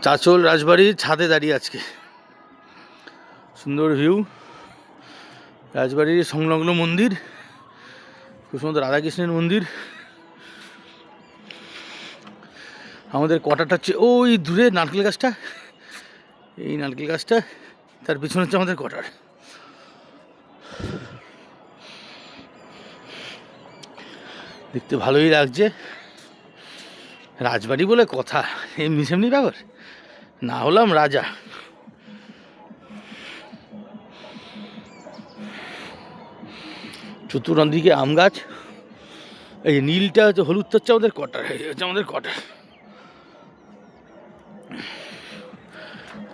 চাঁচল রাজবাড়ির ছাদে দাঁড়িয়ে আজকে, সুন্দর ভিউ। রাজবাড়ির সংলগ্ন মন্দির, খুব সুন্দর রাধাকৃষ্ণের মন্দির। আমাদের কোয়ার্টারটা হচ্ছে ওই দূরে নারকেল গাছটা, এই নারকেল গাছটা, তার পিছনে হচ্ছে আমাদের কোয়ার্টার। দেখতে ভালোই লাগছে, রাজবাড়ি বলে কথা, এমনি সেমনি ব্যাপার না, হলাম রাজা। চতুর্দিকে আম গাছ, এই নীলটা হচ্ছে, হলুদটা হচ্ছে আমাদের কোয়ার্টার, এই হচ্ছে আমাদের কোয়ার্টার।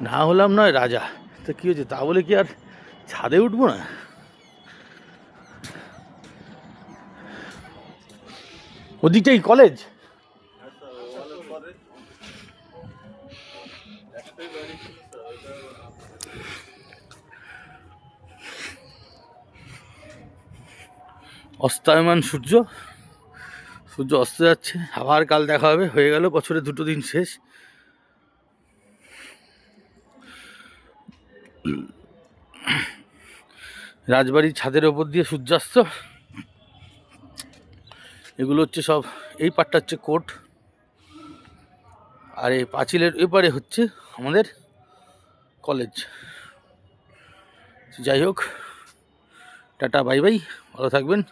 না হলাম নয় রাজা, তা কী হয়েছে, তা বলে কি আর ছাদে উঠবো না? ওদিকটাই কলেজ, অস্তায়মান সূর্য, সূর্য অস্ত যাচ্ছে, আবার কাল দেখা হবে। হয়ে গেল বছরে 2 দিন শেষ। রাজবাড়ির ছাদের ওপর দিয়ে সূর্যাস্ত। এগুলো হচ্ছে সব, এই পাটটা হচ্ছে কোর্ট, আর এই পাঁচিলের এপারে হচ্ছে আমাদের কলেজ। যাই হোক, টাটা বাই বাই, ভালো থাকবেন।